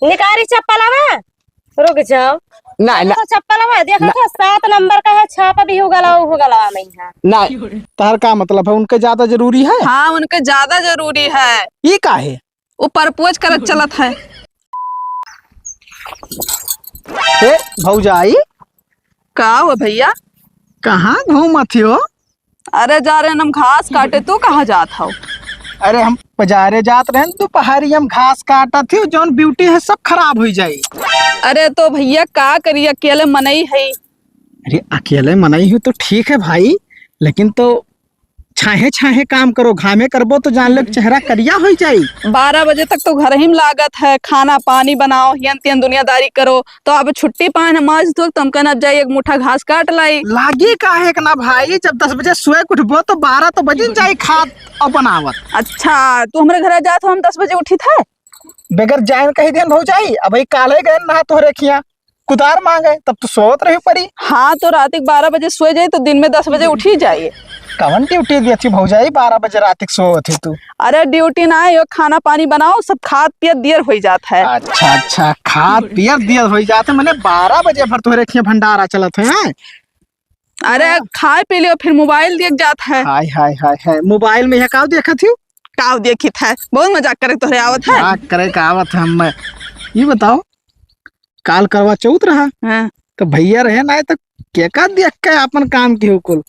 निकारी चप्पल आवा। रुक जाओ ना ना तो चप्पल आवा देखो तो 7 नंबर का है, 6 पे भी हो गला मैं यहाँ। ना तार का मतलब है उनके ज्यादा जरूरी है। हाँ उनके ज्यादा जरूरी है। ये का है वो परपोज करत चलत है। ए भौजाई का हो भैया? कहाँ घूमत हो? अरे जा रहे हम घास काटे, तू कहाँ जात हो? अरे हम बाजारे जात रहे दोपहरी हम घास काटा थे, जौन ब्यूटी है सब खराब हो जाई। अरे तो भैया का करिए, अकेले मनई है। अरे अकेले मनाई हो तो ठीक है भाई, लेकिन तो छाहे छाहे काम करो, घामे करबो तो जान लो चेहरा करिया हो जाई। 12 बजे तक तो घर ही में लागत है, खाना पानी बनाओ, हियन तियन दुनियादारी करो। तो अब छुट्टी पाए माज दो, तुम कहना अब जाइए एक मुठा घास काट लाई। लागी का है ना भाई, जब 10 बजे सोए उठबो तो 12 तो बजे जाई खात और बनावत। अच्छा तू हमारे घर जात हो, हम 10 बजे उठी थे। बेगर जान कही दिन हो जाई। अब भाई काले गए ना तो रेखिया कुदार मांगे तब तो सोत रही परी। हाँ तो रात 12 बजे सोए जाए तो दिन में 10 बजे उठी जाइए। कवन ड्यूटी दी थी भौजाई 12 बजे रात सो थी तू? अरे ड्यूटी ना है, खाना पानी बनाओ, सब खाद पियत देर हो जाता है। अच्छा अच्छा खाद पियर दिया हो जाते, मैंने 12 बजे भर तो रेखिया भंडारा चलत है। अरे खाए पी लियो फिर मोबाइल देख जाता है। हाय हाय हाय हाय मोबाइल में यह का देखा थी? काव देखी था, बहुत मजाक करे तोहरे आवत है। क्या करे का आवत है? हम ये बताओ काल करवा चौथ रहा हाँ। तो भैया रहे ना तो क्या का देख के अपन काम की हुकुल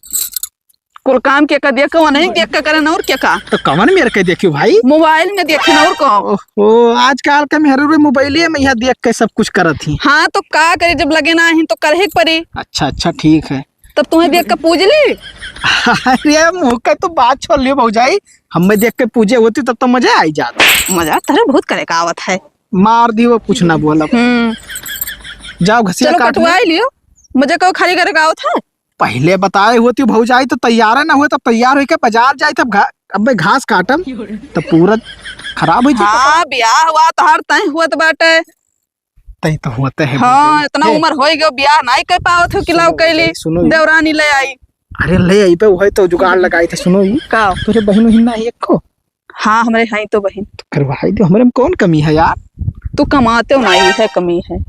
कुल काम क्या कर देख नहीं देख के करे और क्या का? तो कवन मेरे के देखियो भाई, मोबाइल में देखे और को। ओहो आजकल के मेरे मोबाइल में यह देख के सब कुछ करत थी। हाँ तो का करे, जब लगे ना ही तो करे पड़ी। अच्छा अच्छा ठीक है। तब तुम्हें देख के पूज ली। अरे मुँह का तो बात छोड़ लियो भौजाई, हमें देख के पूजे होती तब तो मजा आई जाता। मजा तेरे बहुत करे का आवत है। मार दियो कुछ ना बोला। जाओ घसिया चलो काट कटवाई लियो, मुझे कहो खाली करे का आवत है। पहले बताए होती भौजाई तो तैयार ना हुए, तब तैयार होके बाजार जाए तब अब घास काटम तो पूरा खराब हो जाए। हाँ ब्याह हुआ तो हर तय हुआ तो बाटे। तई तो होते है। हाँ इतना उम्र हो गयो, ब्याह नहीं कर पावत हो कि लाओ कैली देवरानी ले आई। अरे ले आई पे वही तो जुगाड़ लगाई थे। सुनो ये का तुझे बहन हिन्ना है एक को? हाँ हमारे हैं तो बहन। तो करवाई दो, हमारे में कौन कमी है यार? तू कमाते हो नहीं है, कमी है।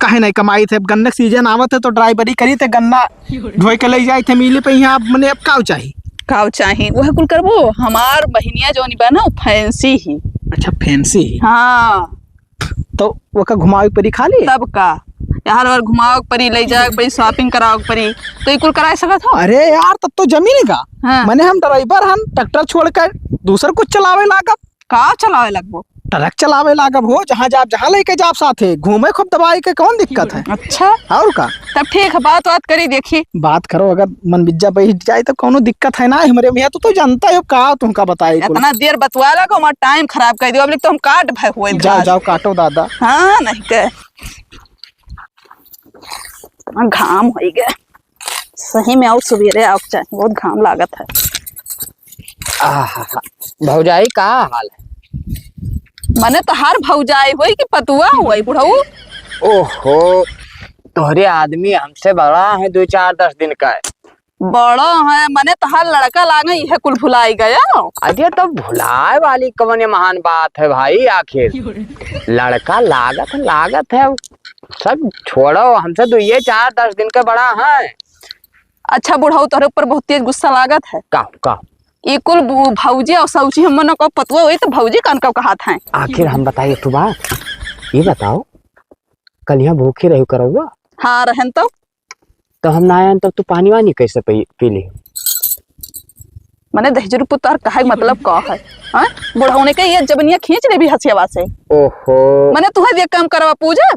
काहे नहीं कमाई थे? गन्ने सीजन आवत है तो ड्राइवरी करी थे, गन्ना ढोई के ले जाए थे मिली पे। यहाँ मैंने अब काव चाहिए काव चाहिए वह कुल करबो। हमार बहनिया जो नहीं बना फैंसी ही। अच्छा फैंसी? हाँ तो वो का घुमावी परी खाली तब का यार और घुमाओ परी, ले जाओ परी, शॉपिंग कराओ परी, तो ये कुल करा सकत हो। अरे यार तब तो जमीन का। हाँ। मैंने हम ड्राइवर हम ट्रैक्टर छोड़कर दूसर कुछ चलावे लागब। का चलावे लगबो? ट्रक चलावे लागब हो, जहाँ जाब जहाँ लेके जाब साथे घूमे खूब दवाई के कौन दिक्कत है? अच्छा और का तब ठीक है, बात करी देखी। बात करो, अगर मन बिज्जा बैठ जाए तो कोनो दिक्कत है ना हमारे भैया। तो जानता हो का तुमका बताई इतना देर बतवा लगा, हमारा टाइम खराब कर दियो। अब तो हम काट भाई हुए। जाओ जाओ काटो दादा। हाँ नहीं के घाम हो गया सही में, और सवेरे आओ चाहिए, बहुत घाम लागत है। भौजाई का हाल है? मने तो हर भौजाई हुई कि पतुआ हुई बुढ़ऊ। ओहो तोहरे आदमी हमसे बड़ा है, 2-4-10 दिन का है। बड़ा है मने तो हर लड़का लागे यह कुल भुलाई गया। अरे तो भुलाए वाली कवन ये महान बात है भाई, आखिर लड़का लागत है सब छोड़ो, हमसे 2-4-10 दिन का बड़ा है। अच्छा बुढ़ऊ तोहरे ऊपर बहुत तेज गुस्सा लागत है का ये कुल भौजी और सौची हम मन को पतुआ हुई तो भौजी कान का कहा था। आखिर हम बताइए तू बात, ये बताओ कल यहाँ भूखी रही करोगा? हाँ रहन तो हम ना आए तब तू पानी वानी कैसे पी ली? मने दहजरू पुतार कहा मतलब का है? बुढ़ऊ ने कही ये जबनिया खींच ले भी हसियावा से। ओहो मने तुम्हें देख काम करवा पूजा।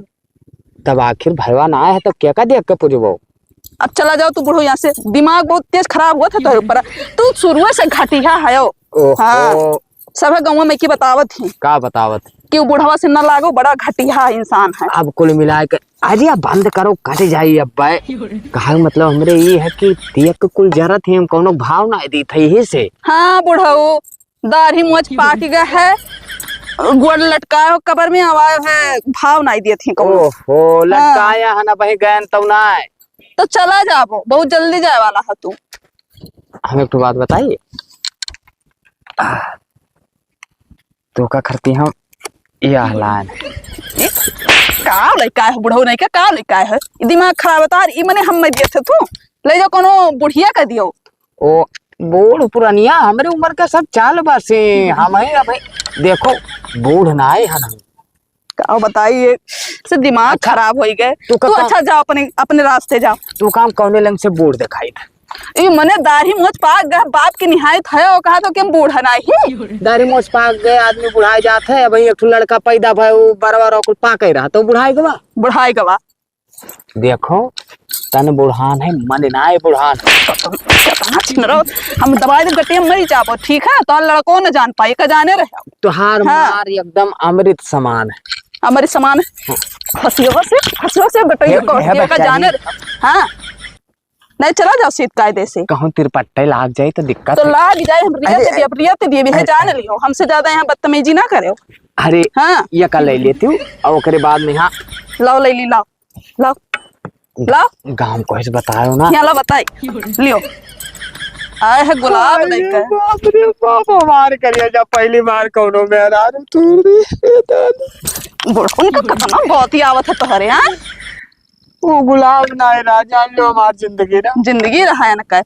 तब आखिर भरवा ना आया है तो क्या देख के पूजबो? अब चला जाओ तू बुढ़ो यहाँ से, दिमाग बहुत तेज खराब हुआ था तेरे ऊपर। तू शुरू से घटिया है। हाँ सब गाँव में की बतावत ही का बतावत कि वो बुढ़वा से न लागो, बड़ा घटिया इंसान है। अब कुल मिला के अरे अब बंद करो, कट जाइए अब कहा मतलब हमरे ये है कि देख कुल जरूरत है, हम कोनो भाव ना दी थे ही से। हाँ बुढ़ऊ दाढ़ी मोच पाक गया है, गोड़ लटकाए हो कबर में आवाज है, भाव नहीं दिए थी। ओहो लटकाया है ना बही गए तब ना तो चला जाबो, बहुत जल्दी जाए वाला है तू। हम एक बात बताइए, तो का करती हम ये हलान का लड़का है बुढ़ऊ नहीं का लड़का है ई दिमाग खराब होता है ई मने हम में दिए थे तू ले जाओ कोनो बुढ़िया का दियो ओ बूढ़ पुरानिया हमारे उम्र का सब चाल बसे हम ही अब देखो बूढ़ ना है हम का बताइए से दिमाग खराब हो गए तू तू अच्छा जाओ अपने अपने रास्ते जाओ तू काम कौने लंग से बूढ़ दिखाई था ई मने दाढ़ी मोछ पाक गए बाप की निहायत है और कहा तो कि हम बूढ़ा नहीं दाढ़ी मोछ पाक गए आदमी बुढ़ाई जाते है वही एक ठो लड़का पैदा भाई वो बार कुछ पाके रहा तो बुढ़ाई गवा बुढ़ाई गवा देखो तन बुढ़ान है मन ना है बुढ़ान हम दवाई दे गट्टी मरी जाबो ठीक है तो लड़को न जान पाए का जाने रहे तुहार हाँ। मार एकदम अमृत समान है हमारे समान हंसियों से बटैया को है का बच्चा जाने जी। रहे हाँ नहीं चला जाओ सीत कायदे से कहूँ तिरपट्टे लाग जाए तो दिक्कत तो है। लाग जाए हम रियत दिए भी है जान लियो हमसे ज्यादा यहाँ बदतमीजी ना करे अरे हाँ ये कल ले लेती हूँ और ओकरे बाद में यहाँ लाओ ले ली लाओ लाओ लाओ गाँव को ऐसे बतायो ना यहाँ ला बताई लियो आए है गुलाब लेकर बाप रे बाप मार करिया जब पहली बार कौनो मेरा उनका कतना बहुत ही आवत है तोहरे हाँ वो गुलाब ना है राजा लो हमारी जिंदगी ना जिंदगी रहा है ना कह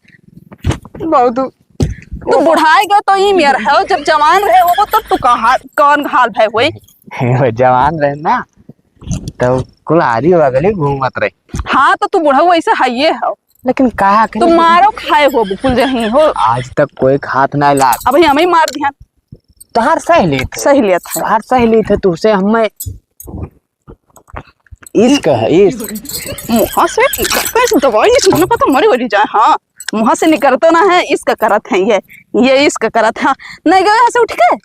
बहुत तू बुढ़ाई गए तो ही मेरा है जब जवान रहे वो तो तू कहाँ कौन हाल भाई हुई जवान रहे ना तो कुलारी वगैरह घूमत रहे हाँ तो तू बुढ़ा ऐसे हाइये है लेकिन कहा तू मारो खाए हो बिल्कुल जही हो आज तक कोई हाथ ना ला अब हम ही मार दिया तहार सहेलियत सहेलियत है तहार सहेलियत है तुझसे हमें इश्क है इश्क मुँह से कैसे दवाई नहीं सुनने पता मरी वरी जाए हाँ मुँह से निकलता ना है इसका करत है ये इसका करत है नहीं गए यहाँ से उठ के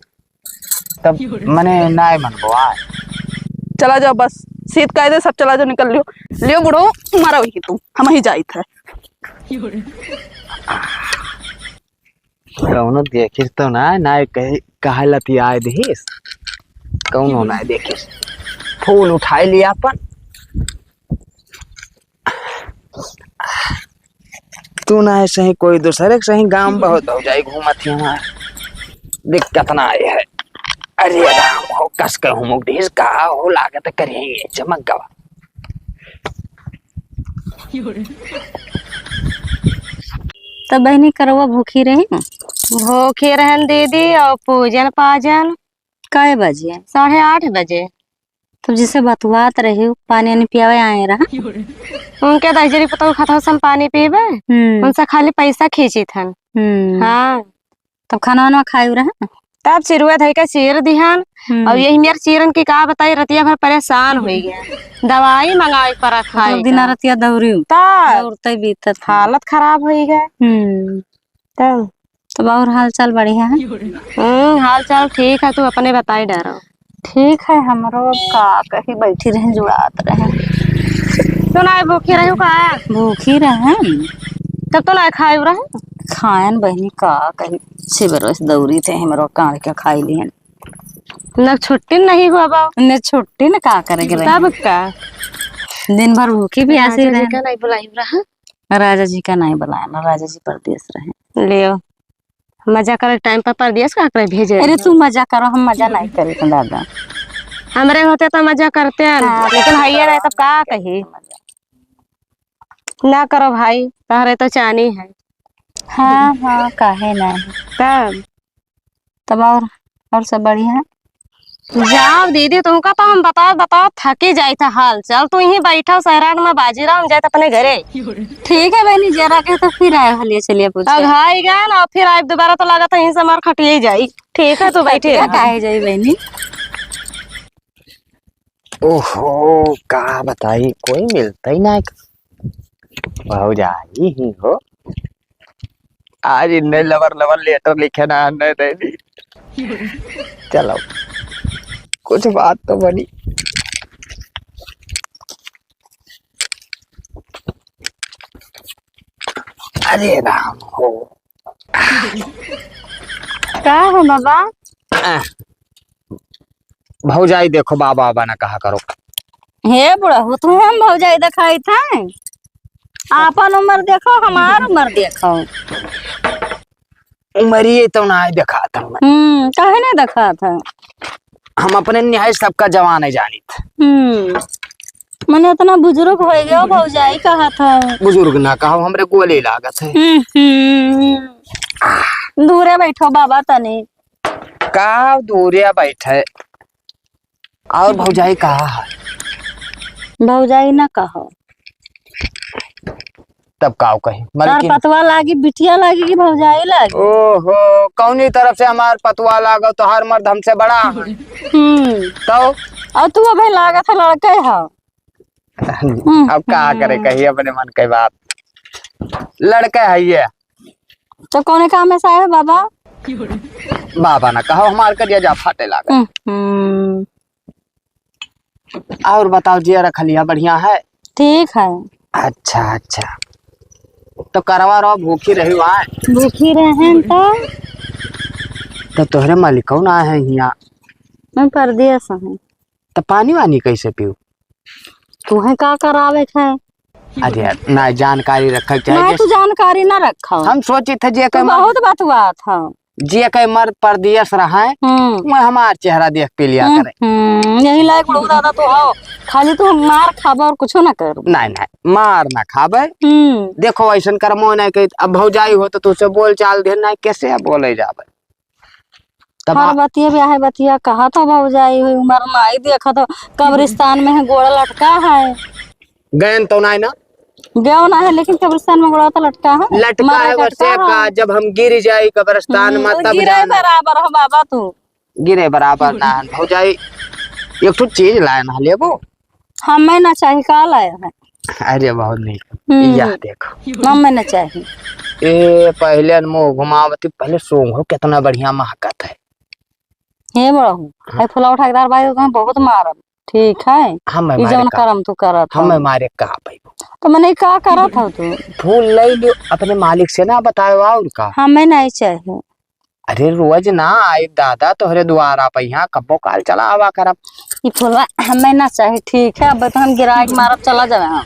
तब मने नाय मनबो आ चला जाओ बस सीत कायदे सब चला जाओ निकल लियो लियो बुढ़ो मारा वही तू हम ही जाई थे कौनो देखिस तो ना नाय कहे कहलत आए दहिस कौनो ना देखिस फूल उठाई लिया अपन तू ना ऐसे ही कोई दूसरे के सही गांव बहुत हो जाए घूमत ही हमारे दिक्कत ना आए है अरे राम हो कस के हूँ मुगडीस का हो लागत करेंगे चमक गवा तो बहनी करवा भूखी रही भूखी रहन दीदी और पूजन पाजन कै बजे 8:30 बजे तब जिसे बतुआत रही पानी नहीं पियावे आए रहा उनके दजरी पता खाता हम पानी पीबे उनसे खाली पैसा खींची थन हाँ तब खाना वाना खायू रहा तब चिरुआ धई के चीर दिहन और यही मेरे चीरन की का बताई रतिया भर परेशान हो गया दवाई मंगाई पर खाई दिन रतिया दौड़ी दौड़ते बीतत हालत खराब हो गए तब और हाल चाल बढ़िया है हाल चाल ठीक है तू अपने बताई डरो ठीक है हमरो का कहीं बैठी रहे जुड़ात रहे तो ना भूखी रही का भूखी रहे तब तो ना खाए रहे खायन बहनी का कहीं 6 बरस दौड़ी थे हमरो काढ़ के खाई लिहन न छुट्टी नहीं हुआ बा ने छुट्टी न का करेगे तब का दिन भर भूखी भी ऐसे रहे का नहीं बुलाई रहा राजा जी का नहीं बुलाया ना राजा जी परदेश रहे लियो मजा करे टाइम पर परदेश का करे भेजे अरे तू मजा करो हम मजा नहीं करे दादा हमरे होते तो मजा करते हैं लेकिन हाइये रहे तब का कही ना करो भाई तहरे तो चानी है हाँ हाँ काहे नहीं तब और सब बढ़िया है जाओ दीदी तुमका तो हम बताओ थके जाए था हाल चल तू यहीं बैठा सहरान में बाजी रहा हम जाए अपने घरे ठीक है बहनी जरा के तो फिर आए हलिए चलिए पूछ घाई गए ना फिर आए दोबारा तो लगा था यहीं से मार खटिए जाई ठीक है तू बैठी काहे जाई बहनी ओहो का बताई कोई मिलता ही ना भाव जाई ही हो आज इन्ने लवर लेटर लिखे ना नहीं देनी चलो कुछ बात तो बनी अरे राम हो क्या हो बाबा भौजाई देखो बाबा बाबा ना कहा करो हे बुढ़ा हो तू हम भौजाई दिखाई था आपन उम्र देखो हमार उम्र देखो उमरिए तो ना देखा था काहे नहीं देखा था हम अपने न्याय सबका जवान है जानित। मैंने इतना बुजुर्ग हो गया भौजाई कहा था। बुजुर्ग ना कहो, हमरे गोली लागत है। दूरे बैठो बाबा तने। का दूरिया बैठे और भौजाई कहा है? भौजाई ना कहो तब काव कही तार मलकिन। पतवा लागी बिटिया लागी कि भौजाई लागी? ओहो, कौनी तरफ से हमार पतवा लागो तो हर मर्द हमसे बड़ा है। तो और तू अबे लागा था लड़के है। अब क्या करे, कही अपने मन की बात। लड़का है ये तो कौन काम ऐसा है बाबा? बाबा ना कहो, हमार करिया जा फाटे लागा। और बताओ जी, रखलिया बढ़िया है? ठीक है। अच्छा अच्छा, तो करवा रहो, भूखी रही वहाँ? भूखी रहे तो तोहरे मालिक ना है यहाँ? मैं परदेस हूँ। तो पानी वानी कैसे पीऊ? तुम्हें का करावे है? अरे यार, ना जानकारी रखा मैं चाहिए। तो जानकारी ना रखा। हम सोचे थे जे तो बहुत बात हुआ था। जे कई मर्द परदेस रहा है मैं हमार चेहरा देख पी लिया करे। यही लायक बड़ू दादा तो हो, खाली तू मार खाबा और कुछ ना कर। नहीं नहीं, मार ना खाबे। देखो ऐसा करमो नहीं कही। अब भौजाई हो तो तुझसे बोल चाल दे ना, कैसे बोले जाबे? हर बतिया ब्याह बतिया कहा था भौजाई हुई उम्र में आई देखा तो कब्रिस्तान में है गोड़ा लटका है। गयन तो नहीं ना? गयो ना है, लेकिन कब्रिस्तान में गोड़ा तो लटका है। लटका है वैसे का, जब हम गिर जाए कब्रिस्तान में तब गिरे बराबर हो बाबा तू। गिरे बराबर ना भौजाई। एक तो चीज लाया ना लेबो। हमें ना चाहिए, का लाया है? अरे बहुत नहीं, यह देखो। हमें ना चाहिए। ए पहले अनमो घुमावती, पहले सोंग हो कितना बढ़िया महकत है। हे बड़हू फुला उठादार भाई बहुत मारब। ठीक है, हम जौन करम तू करत हम मारे कहा भाई। तो मैंने का करत हो तू? फूल ले लियो अपने मालिक से ना बताओ और का। हमें नहीं चाहिए। अरे रोज ना आई दादा तोहरे द्वारा पे यहाँ कब्बो काल चला आवा करब। ये फूलवा हमें ना चाहिए। ठीक है, अब तो हम गिराक मारब चला जावे। हाँ,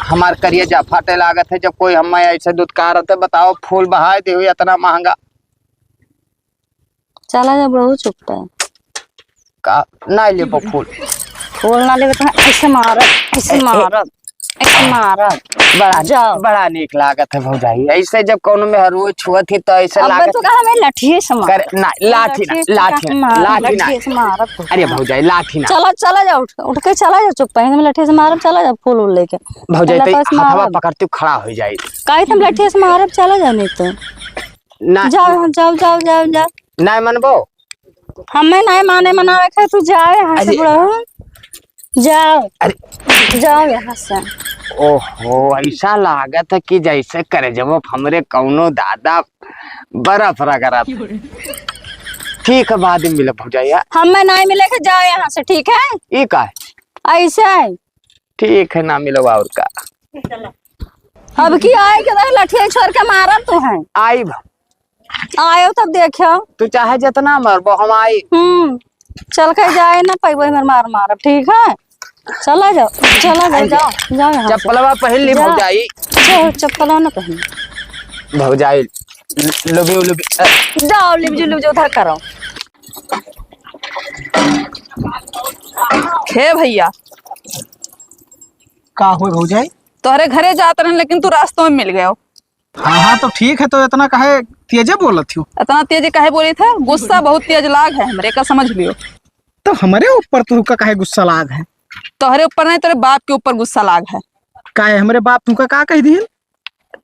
हमार करिए जा फाटे लागत है जब कोई हमें ऐसे दुत्कार होते। बताओ फूल बहाए दे हुई इतना महंगा। चला जा बड़ू चुपता है का ना ले फूल। फूल ना ले तो ऐसे मारब, ऐसे मारब, ऐसे मारब। बड़ा नीक लागत है भौजाई। ऐसे जब कोनो में रोज छुअत ही तो ऐसे लागत। तो कहा मैं लाठी से मार। ना लाठी ना, लाठी ना मारब। अरे भौजाई लाठी ना। चला जा, उठ के चला जा। चुप है, लाठी से मारब। चला जा फूल उल लेके। भौजाई तो हथवा पकड़ती खड़ा हो जाए। काहे तुम लाठी से मारब? चला जा नहीं तो ना। जाओ जाओ जाओ जाओ जाओ। नहीं मनबो? हमें नहीं माने मनावे के तू जाओ यहाँ से बड़ो। जाओ, अरे जाओ यहाँ से। ओहो, ऐसा लागत है कि जैसे करे जब हमरे कौनो दादा बर्फ रगड़त। ठीक है, बाद में मिले भौजाइया। हमें नहीं मिले के जाओ यहाँ से। ठीक है, ये का है? ऐसे ठीक है, ना मिलो और का। अब की आए के लाठी छोड़ के मारब तू है। आई आयो तब देखो। तू चाहे जितना मरबो हम आई। चल के जाए ना पैबो मार मारब। ठीक है, चला जाओ, चला जाओ, जाओ जाओ यहाँ से। चप्पलवा पहन ली भौजाई। चप्पलवा ना पहन भौजाई लुबी जाओ। लिबजू उधर करो। हे भैया, का हुए भौजाई? तोहरे घरे जात रहे लेकिन तू रास्तों में मिल गया। हाँ हाँ, तो ठीक है। तो इतना काहे तेजे बोलत हो? इतना तेज काहे बोली था? गुस्सा बहुत तेज लाग है हमरे का, समझ लियो। तो हमारे ऊपर तुमका काहे गुस्सा लाग है? तोहरे ऊपर नहीं, तेरे बाप के ऊपर गुस्सा लाग है। काहे हमारे बाप तुमका का कह दिए?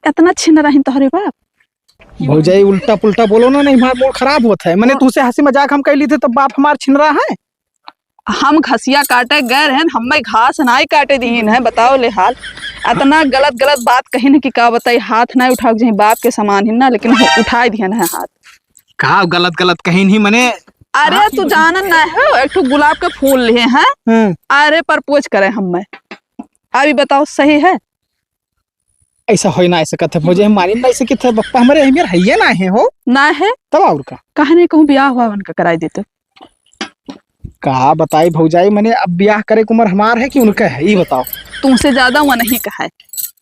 इतना छिन रही तोहरे बाप। भौजाई उल्टा पुल्टा बोलो ना, नहीं हमारा मूड खराब होता है। मैंने तुमसे हंसी मजाक हम कैली थे तो बाप हमार छिन रहा है। हम घसिया काटे गए हैं, हमें घास नाई काटे दीन है। बताओ ले हाल, इतना गलत गलत बात कही न कि का बताई। हाथ ना उठा जाए बाप के समान ही ना, लेकिन उठा दिया है हाथ। कहा गलत गलत कहीं नहीं मने। अरे तू जानन ना है, एक तो गुलाब के फूल लिए हैं। अरे प्रपोज करे हमें। अभी बताओ सही है? ऐसा हो ना ऐसे कहते भौजाई हमारी ना ऐसे किथे बप्पा हमारे हमें है ना है हो ना है तब और का कहा नहीं कहूँ ब्याह हुआ उनका कराई देते। कहा बताई भौजाई मैंने अब ब्याह करे की उम्र हमार है कि उनका है, ये बताओ। तुमसे ज्यादा वो नहीं कहा है।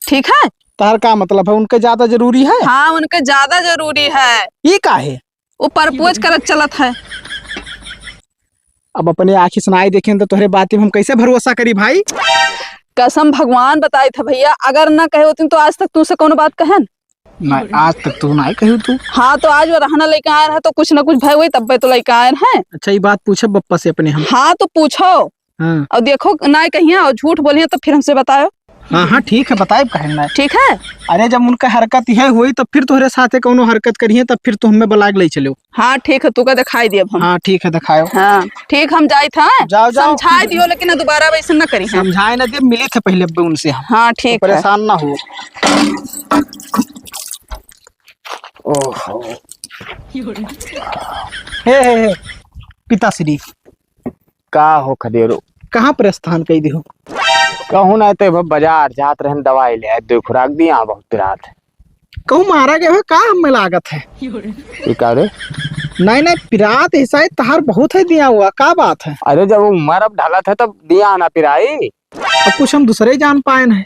ठीक है, तार का मतलब है उनके ज्यादा जरूरी है? हाँ, उनके ज्यादा जरूरी है। ये का है? वो प्रपोज करत चलत है। अब अपने आँखी सुनाई देखे तो तोहरे बात पे हम कैसे भरोसा करी भाई। कसम भगवान बताई था भैया, अगर ना कहे होती तो आज तक तुमसे कोनो बात कहन। नहीं आज तक तू नहीं कही तू। हाँ तो आज वो रहना लेके आए हैं तो कुछ ना कुछ भय हुई तब तो लेके आए हैं। अच्छा ये बात पूछे बप्पा से अपने हम। हाँ तो पूछो हाँ और देखो ना कहिए और झूठ बोलिए तो फिर हमसे बताओ। हाँ हाँ ठीक है बताए कहना। ठीक है। अरे जब उनका हरकत यह हुई तो फिर तोहरे साथे कोनो हरकत करिए तब फिर तो हमें बलाग ले चलो। हाँ ठीक है, तू का दिखाई दिए अब हम। हाँ ठीक है दिखाओ। हाँ ठीक, हम जाए था जाओ जाओ। समझाई दियो लेकिन दोबारा वैसे न करी। समझाए ना दे, मिले थे पहले अब उनसे हम। हाँ ठीक है, परेशान ना हो। ओहो हे पिताश्री का हो खदेरो कहाँ पर स्थान कही दिहो। कहूँ ना तो बाजार जात रहन दवाई ले दो खुराक दी यहाँ बहुत रात कहूँ मारा गया है का हमें लागत है। ये का रे। नहीं नहीं पिरात ऐसा तहार बहुत है दिया हुआ का बात है। अरे जब उम्र अब ढला था तब दिया ना पिराई। अब कुछ हम दूसरे जान पाए न।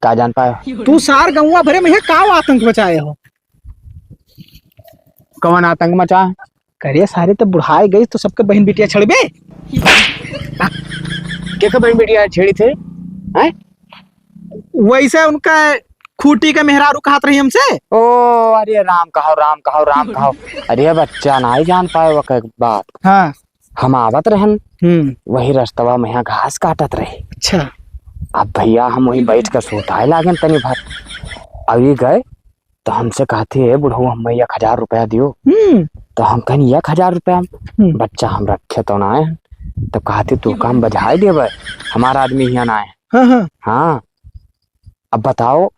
का जान पाए तू सार गौवा भरे में का आतंक बचाए हो। कौन आतंक मचा। करे सारे तो बुढ़ाए गई तो सबके बहन बेटिया छड़बे। क्या बहन बेटिया छेड़ी थे हैं? वैसे उनका खूटी का मेहरारू कहत रही हमसे। ओ अरे राम कहो राम कहो राम कहो। अरे बच्चा ना ही जान पाए वो बात। हाँ हम आवत रहन वही रास्तवा में यहाँ घास काटत रहे। अच्छा अब भैया हम वही बैठ कर सोताए लागन तनी भर। अभी गए तो हमसे कहते है बुढ़ऊ हम 1000 रुपया दियो। तो हम कहनी 1000 रुपया बच्चा हम रखे तो ना है। तो कहते तू काम बजाए देवे हमारा आदमी यहाँ ना है। हाँ हाँ हाँ अब बताओ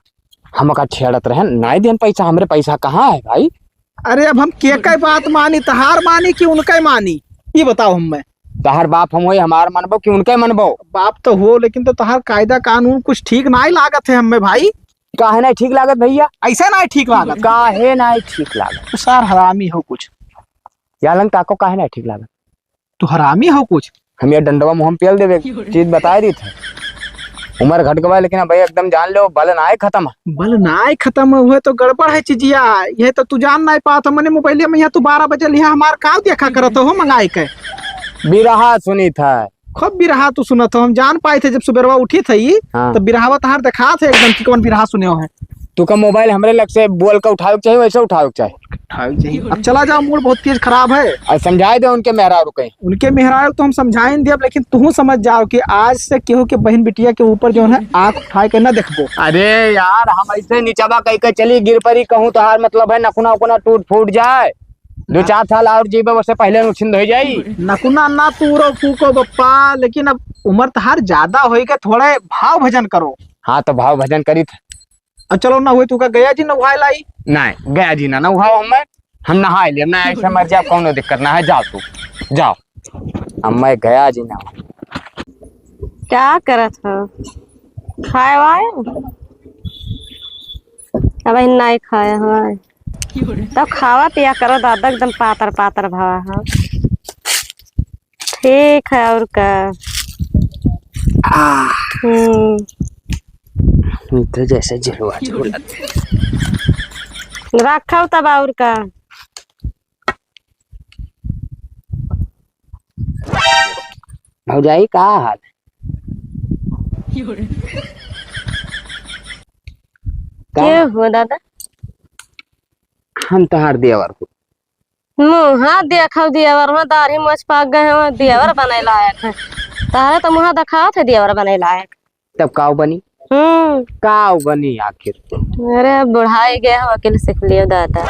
हम का छेड़त रहे नहीं देन पैसा। हमरे पैसा कहाँ है भाई। अरे अब हम के बात मानी तहार मानी कि उनका मानी ये बताओ हमें। तहार बाप हम वही हमार मनबो कि उनके मनबो। बाप तो हो लेकिन तो तहार कायदा कानून कुछ ठीक नहीं लागत है हमें भाई। काहे नहीं ठीक लागत भैया। ऐसा नहीं ठीक लागत। काहे नहीं ठीक लागत। तू सार हरामी हो कुछ। या लंग ताको काहे नहीं ठीक लागत। तू हरामी हो कुछ। हम ये डंडवा मुँह पेल देवे चीज बताए दी थे। उम्र घट गवा लेकिन भाई एकदम जान लो बल ना खत्म। बल ना खत्म हुए तो गड़बड़ है चीजिया। यह तो तू जान नहीं पात मैंने मोबाइल में यहाँ तू 12 बजे लिया हमार का देखा करत हो मंगाई के। बिरहा सुनी था खूब बिरहा तू सुनत हो। हम जान पाए थे जब सुबह उठी थी। हाँ। तो बिरहावा तहार देखा थे एकदम कि कौन बिरहा सुने हो है। तू का मोबाइल हमरे लग से बोल कर उठाओ चाहिए वैसे उठाओ चाहिए। अब चला जाओ मूड बहुत तेज खराब है। और समझाए दे उनके मेहरा रुके उनके मेहरारू तो हम समझाएं दे लेकिन तू समझ जाओ कि आज से केहू के बहन बिटिया के ऊपर जो है आंख उठाए के न देखबो। अरे यार हम ऐसे नीचवा कह के चली गिर परी कहूँ तो हार मतलब है नखुना उकुना टूट फूट जाए 2-4 साल और जीवे उससे पहले नुकसान हो जाई। नकुना ना तूरो फूको बप्पा लेकिन अब उम्र तहार ज्यादा होई के थोड़े भाव भजन करो। हाँ तो भाव भजन करी थे। अब चलो ना हुए तू का गया जी नहाए लाई। नहीं गया जी ना नहाओ हम नहाए लिए ना ऐसे मर जाए कौन दिक्कत ना है। जाओ तू जाओ। अब मैं गया जी ना। क्या करत हो खाए वाए अब नहीं खाया हुआ तब खावा पिया करो दादा एकदम पातर पातर भावा हो। ठीक है और का। तो जैसे झुलवा झूला रखो तब और का। भौजाई का हाल के हो दादा। हम तहार देवर को मुँह देखो दियावर में दाढ़ी मोछ पाक गए हैं दियावर बने लायक है। तारे तो मुँह दिखाओ थे दियावर बने लायक। तब काऊ बनी काऊ बनी आखिर। अरे बुढ़ाई गए हो वकील सीख लियो दादा।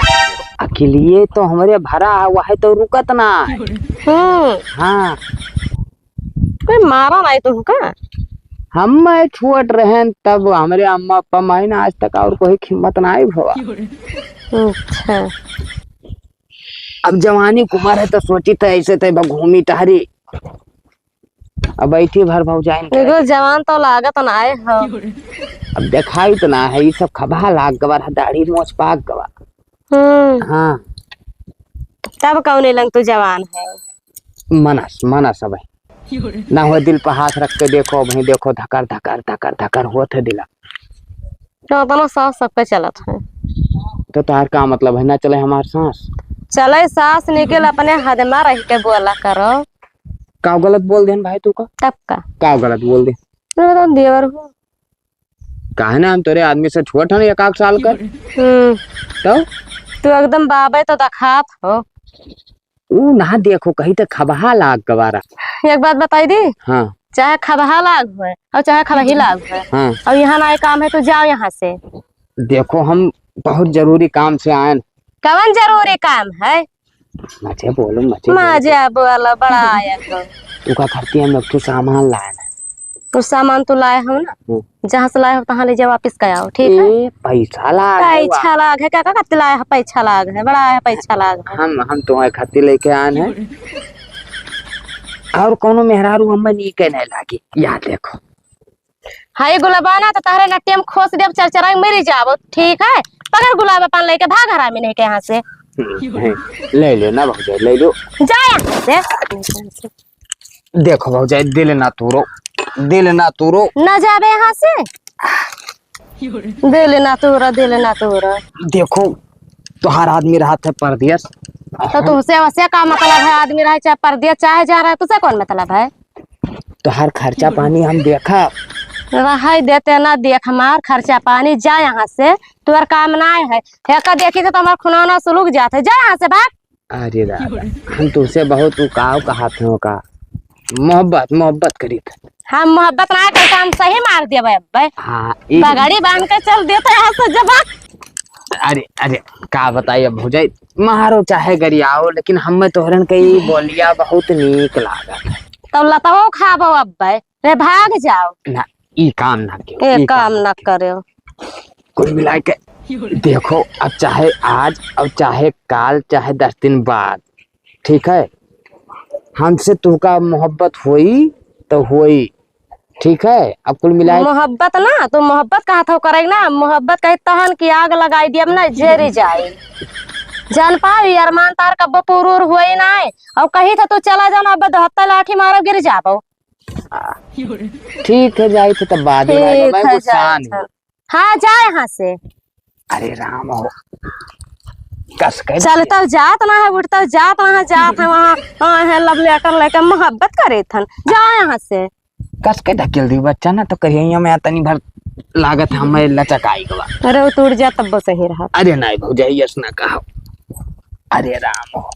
अकेलिए तो हमारे भरा हुआ है तो रुकत ना। हाँ कोई मारा नहीं तुमका। हम छुअट रहे तब हमारे अम्मा अप्पा माई ना आज तक और कोई हिम्मत ना आई भवा। अच्छा अब जवानी कुमार है तो सोची था ऐसे थे घूमी टहरी। अब बैठी भर भौजाई एगो जवान तो लागत ना आए हो। अब दिखाई तो ना है ये सब खबा लाग गवा दाढ़ी मोछ पाक गवा। हाँ तब कौन लंग तू जवान है। मनस मनस अब ना हो दिल पर हाथ रख के देखो वही देखो धकर धकर धकर धकर होत है दिला। तो दोनों सांस सब पे चलत है। तो तार का मतलब है ना चले हमार सांस। चले सांस निकल अपने हद में रह के बोला करो। का गलत बोल देन भाई तू तब का गलत बोल दे? तो देवर हो। काहे ना हम तोरे आदमी से छोट हन 1 साल का। तो तू एकदम बाबे तो दखात हो। ऊ ना देखो कहीं तो खबहा लाग गवारा। एक बात बताई दी, हाँ चाहे खबहा लाग हो और चाहे खबही लाग हो, हाँ और यहाँ ना काम है तो जाओ यहाँ से। देखो हम बहुत जरूरी काम से आए। कवन जरूरी काम है? मचे बोलो मचे मजा बोला बड़ा आया तो। तू का करती है? हम लोग तो सामान लाए ना। कुछ सामान तो लाए हो ना, जहाँ से लाए हो तहाँ ले जाओ, वापिस कर आओ, ठीक है? पैसा लाग पैसा लाग है क्या? क्या लाए है? पैसा लाग है, बड़ा है पैसा लाग है। हम तुम्हारे खातिर लेके आए हैं। और कोनो मेहरारू हम नहीं कहने लागी। याद देखो हाय गुलाबाना तो तारे नटियम खोस देव चरचरा मेरी जाओ, ठीक है? पकड़ गुलाब अपन लेके भाग हरा में नहीं के यहाँ से। ले लो ना भौजाई, ले लो। जा यहाँ से। देखो भौजाई दिल ना तोड़ो, दिल ना तोड़ो। न जाबे यहाँ से, दिल ना तोड़ा, दिल ना तोड़ा। देखो तुहार आदमी रहा था परदेश, तो तुमसे वैसे का मतलब है? आदमी रहे चाहे परदेश चाहे जा रहा है, तुझसे कौन मतलब है? तुहार खर्चा पानी हम देखा। रहा देते ना देख, हमार खर्चा पानी जा यहाँ से। तुअर काम ना है फेंका देखी तो तुम्हारा खुनाना सुलूक जाते। जा यहाँ से भाग। अरे दादा हम तुझसे बहुत उकाव कहा था, मोहब्बत मोहब्बत करी था। हम मोहब्बत ना करते, हम सही मार दिया भाई। हाँ पगड़ी बांध के चल देते यहाँ से जब। अरे अरे का बताइए भौजाई, मारो चाहे गरियाओ लेकिन हमें तोहरन कई बोलिया बहुत नीक लागत। तब लताओ खाबो अब रे, भाग जाओ ना ई काम ना क्यों, ये काम ना करे। कुल मिला के देखो अब चाहे आज और चाहे काल चाहे 10 दिन बाद, ठीक है? हमसे तुमका मोहब्बत हुई तो हुई, ठीक है? अब कुल मिलाए मोहब्बत ना तो मोहब्बत कहा था करे ना, मोहब्बत कहे तहन की आग लगाई दिया ना जेरी जाए। जान पाओ अरमान तार कब पूरूर हुए ना है, और कही था तू चला जाना अब 72 लाठी मारो गिर जाओ। ठीक है जाई तो तब बाद में आएगा, मैं गुस्सा नहीं। हाँ जा यहाँ से। अरे राम हो कस के चलता जात ना है, उठता जात ना है, जात है वहाँ है लव लेटर लेकर मोहब्बत करे थन। जा यहाँ से। कस के ढकेल दी बच्चा ना तो कहिए मैं तनी भर लागत हमें लचकाई गवा। अरे टूट जा तब सही रहा। अरे नहीं भौजाई यस ना कहो। अरे राम हो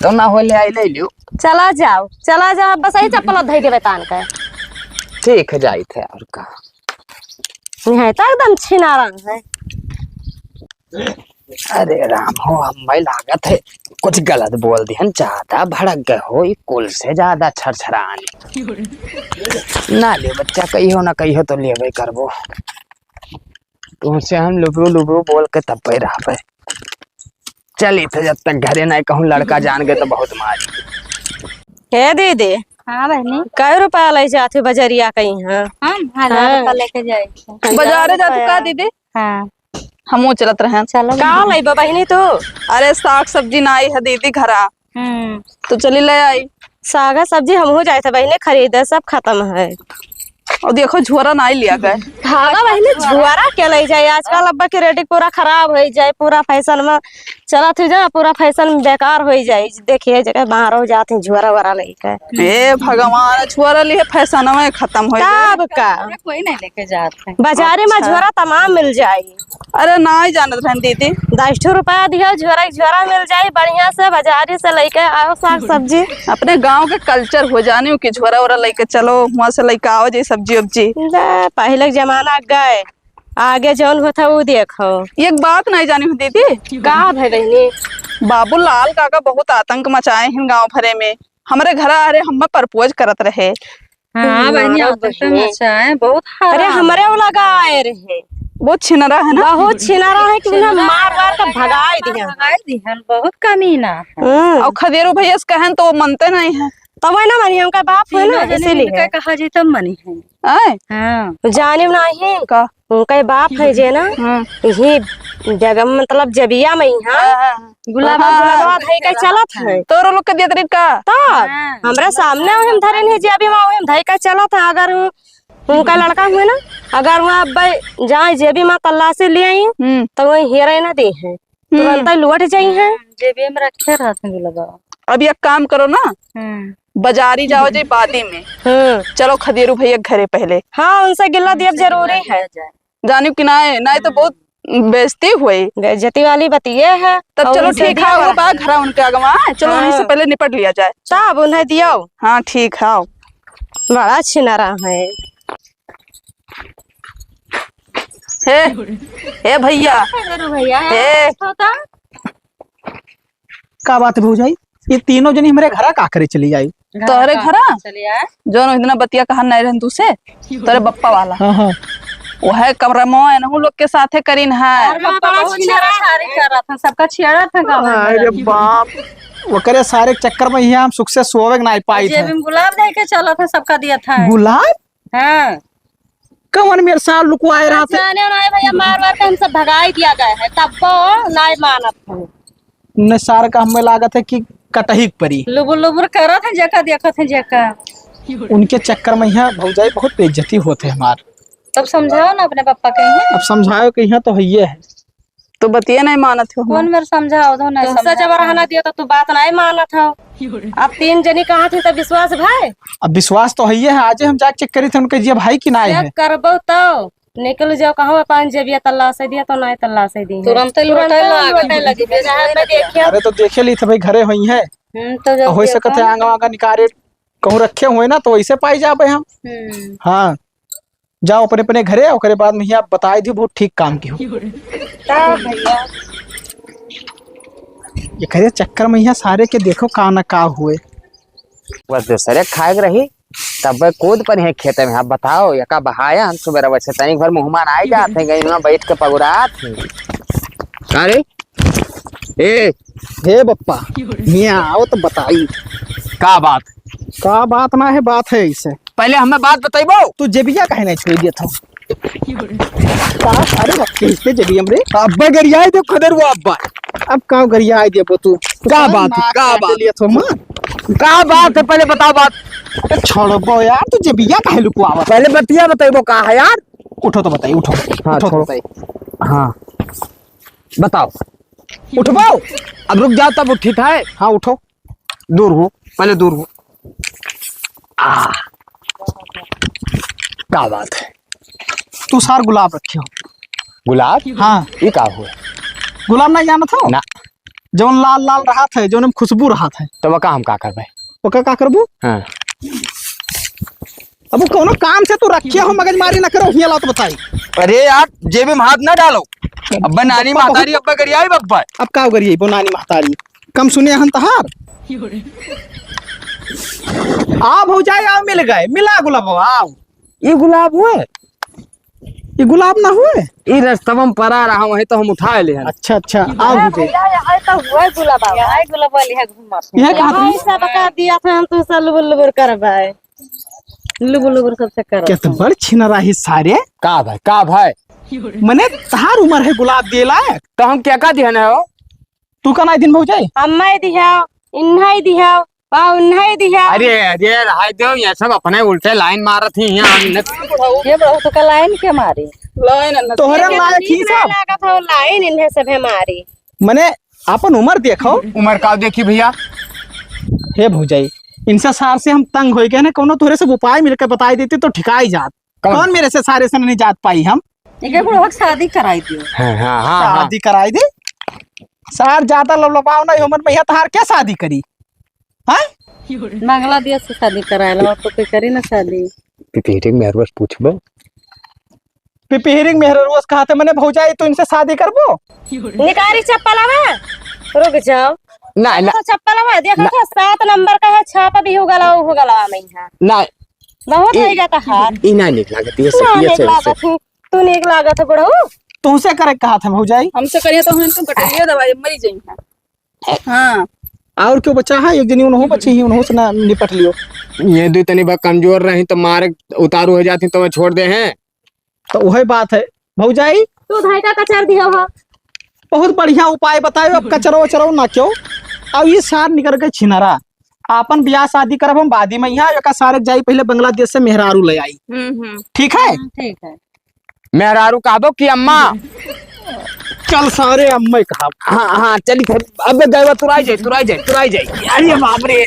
तो ना हो ले आई ले लियो। चला जाओ चला जाओ, बस यही चप्पल धई देवे तान के। ठीक है जाई थे और का यहाँ तो एकदम छिना रंग है। अरे राम हो हमें लागत है कुछ गलत बोल दिहन, ज्यादा भड़क गए हो, ये कुल से ज्यादा छरछराने ना ले बच्चा, कहियो ना कहियो तो लेवे करबो। तुमसे हम लुबरू लुबरू बोल के तब पे रह पे चली थे, जब तक घरे नहीं कहूँ लड़का जान गए तो बहुत मार। हे दीदी। हाँ बहनी, कै रुपया ले जाते बजरिया कहीं? हाँ हम 1000 रुपया लेके जाए। बाजारे जा तू का दीदी? हाँ हमो चलत रहे। चलो। का लेबो बहिनी तू? अरे साग सब्जी ना आई है दीदी घरा, तो चली ले आई। सागा सब्जी हम हो जाए थे बहिनी खरीदे, सब खत्म है। और देखो झोरा ना लिया गए। धागा बहिनी झुआरा के ले जाए, आजकल अब्बा के रेडी पूरा खराब हो जाए, पूरा फैशन में चला थी जा, पूरा फैशन बेकार हो जाए। देखिए जगह बाहर हो जाते झुआरा वरा लेके। ए भगवान झोरा लिए फैशन में खत्म हो गए। तब का कोई नहीं लेके जाते। बाजारे में झोरा तमाम मिल जाए। अरे ना ही जानत रहे दीदी। 10 रुपया दियो झोरा मिल जाए बढ़िया से, बाजारे से लेके आओ साग सब्जी। अपने गांव के कल्चर हो जाने की झोरा वोरा लेके चलो, वहाँ से लेके आओ जी सब्जी उब्जी। पहले जमाना गए, आगे जौन होता वो देखो। एक बात नहीं जानी हूँ दीदी। का भाई बहनी बाबूलाल काका बहुत आतंक मचाए हैं गांव भरे में। हमारे घर आ रहे हम प्रपोज करत रहे। हाँ बहनी अच्छा है बहुत। अरे हमारे वो लगा आए रहे, बहुत छिनरा है ना, बहुत छिनारा है कि उन्हें मार मार कर भगाई दिया। बहुत कमीना। और खदेरो भैया से कहन तो वो मनते नहीं है। तब है ना मनी उनका बाप है ना, इसीलिए कहा जी तब मनी है। आए हाँ जाने नहीं का उनका बाप है जे ना, यही जगह मतलब जबिया में गुलाबा धई के चलत है। तोरो लोग के दिया तरीका तब हमरा सामने हम धरे नहीं जेबी में हम धई के चलत है। अगर उनका लड़का हुए ना, अगर वहाँ अब जाए जेबी में तल्लाशी ले आई तो वही हेरे ना दे है, तुरंत लौट जाई है। जेबी में रखे रहते गुलाबा। अब एक काम करो ना, बाजारी जाओ जी बादी में। चलो खदेरू भैया घरे पहले। हाँ उनसे गिल्ला दिया जरूरी है। जानी कि ना तो बहुत बेइज्जती हुई। बेइज्जती वाली बतिये है। तब और चलो उनसे ठीक दिया है, वो हुआ बात घरा उनके अगवा है। चलो हाँ। उन्हीं से पहले निपट लिया जाए। तब उन्हें दियो। हाँ ठीक है आओ। बड़ा छिनारा है। हे भैया भैया हे का बात है भौजाई, ये तीनों जनी हमारे घर का करे चली आई। तोहरे घरा चलिए जो इतना बतिया कहा नहीं रहन तू से तोरे बप्पा वाला हाँ हाँ वह कमरा में एनहु लोग के साथे करीन है। कर रहा था, सबका छियाड़ा था गाँव में। अरे बाप, वो करे सारे चक्कर में यहाँ हम सुख से सोवे नहीं पाई थे। जेब में गुलाब दे के चला था, सबका दिया था। गुलाब हाँ कौन मेरे साथ लुकवाए रहा था। जाने नहीं भैया, मार मार के हम सब भगाई दिया गया है, तब वो नहीं मानत है। ने सार का हमें लागत है कि कटही परी लुबुर लुबुर करत है, जका देखत है जका। उनके चक्कर में यहाँ भौजाई बहुत बेइज्जती होते हमार। तब समझाओ ना अपने पापा के हैं। अब समझाओ कि यहाँ तो है तो बतिया नहीं मानत हो। कौन मेरे समझाओ दो ना। तुमसे जब रहना दिया तो तू बात नहीं मानत हो। अब तीन जनी कहा थी तब विश्वास भाई अब विश्वास तो है आज हम जाके चेक करी थे उनके जी भाई की नाई है। चेक करबो तो निकल जाओ कहो अपन जेबिया तल्ला से दिया तो नहीं तल्ला से दी तुरंत लौटे लगी। अरे तो देखे ली थे भाई घरे हुई है, तो जब हो सकते आंगा वांगा निकारे कहूँ रखे हुए ना तो वैसे पाई जाबे हम। हाँ जाओ अपने अपने घरे, और बाद में ही आप बताए दी बहुत ठीक काम की हो। भैया ये करे चक्कर में यहाँ सारे के देखो का न का हुए। बस दूसरे खाए के रही तब वह कूद पर है खेते में। आप बताओ यका बहाया हम सुबह वैसे तनिक भर मेहमान आए जाते गई में बैठ के पगुरात थे। अरे ए हे बप्पा यहाँ आओ तो बताई का बात ना है, बात है इसे पहले हमें बात बताइबो। तू जेबिया कहे नहीं छोड़ दिया था। अरे किसने जेबी हमरे अब्बा गरिया तो खदर वो अब्बा अब का गरिया आई दे तू का बात लिया तो मां का बात है पहले बताओ बात। अरे छोड़ो यार, तू जेबिया काहे लुकवावा। पहले बतिया बताइबो का है यार। उठो तो बताइए, उठो हाँ, उठो तो छोड़ो। बताइए। हाँ बताओ उठबो। अब रुक जाओ तब उठी था। हाँ उठो, दूर हो पहले दूर हो। क्या बात है। तू सार गुलाब रखे हो। गुलाब हाँ ये का हुआ। गुलाब नहीं जाना था ना जौन लाल लाल रहा था, जौन खुशबू रहा था, तो वह हम का करबे। ओका का करबू। हाँ अब कोनो काम से तू रखे हो, मगज मारी ना करो। हिया ला तो बताई। अरे यार जेब में हाथ ना डालो। अब्बा नानी बप्पा महतारी अब्बा गरिया है बब्बा। अब का करिए बोनानी महतारी कम सुने हन तहार। आ भौजाई आओ, मिल गए, मिला गुलाब आओ। ये गुलाब हुए ये गुलाब ना हुए। ये रास्ता में परा रहा है तो हम उठा ले। अच्छा अच्छा आओ भौजाई। यहाँ तो हुआ गुलाब आई गुलाब वाली है घुमा। यहाँ कहाँ यहाँ ऐसा बता दिया था हम तो सब लुबुर लुबुर करवाए। लुबुर लुबुर सबसे करो। क्या तो बड़ छिना रही सारे। का भाई मने तहार उम्र है गुलाब दे लायक, तो हम क्या का दिया हो। तू का नहीं दिन भौजाई। हमें दिया इन्हें दिया उन्हें दिया। अरे अरे रहा दो ये सब अपने उल्टे लाइन मारत ही यहाँ। ये बहु तो कल आइन के मारी। तोहरे लायक ही सब। लागत हो लाइन इन्हें सब हमारी। मने अपन उम्र देखो। उम्र का देखी भैया। हे भौजाई इनसे सार से हम तंग हो गए ना, कोनो तोहरे से उपाय मिलकर बताई देती तो ठिकाई जात। कौन मेरे से सारे से नहीं जात पाई हम। एक बुढ़वा शादी कराई दियो। हाँ शादी कराई दे। सार ज्यादा लबलबाव नहीं उम्र में, तहार क्या शादी करी। हाँ बांग्लादेश से शादी करायला, और तो कोई करी ना शादी। पिपीटिंग में रोज पूछबो। पिपीहिरिंग मेहर रोज कहा थे मैंने भौजाई तो इनसे शादी करबो। निकारी चप्पल आवा रुक जाओ ना तो चप्पल आवा देखो तो 7 नंबर का है, छापा भी हो गला में यहाँ ना बहुत हो जाता हाथ। ई ना निक लागत ये ना सब ये निक लागत है, तू निक लागत है बड़ो। तुमसे करे कहा था भौजाई। हमसे करिए तो हम इनको कटरिया दवाई मरी जाई। हाँ और क्यों बचा है, एक दिन उन्हों बची ही उन्हों से ना निपट लियो। ये दो तनी बात कमजोर रही तो मारे उतारू हो जाती तो मैं छोड़ दे हैं। तो वही बात है भौजाई, तू धाई का कचर दिया हो। बहुत बढ़िया उपाय बतायो। अब कचरो वचरो ना क्यों। अब ये सार निकल के छिनरा आपन ब्याह शादी करब हम बादी में। यहाँ एक सारे जाई पहले बांग्लादेश से मेहरारू ले आई। ठीक है ठीक है। मेहरारू कहबो कि अम्मा चल सारे अम्मा कहा हाँ हाँ चली थे अबे गए तुराई जाए अरे बाप रे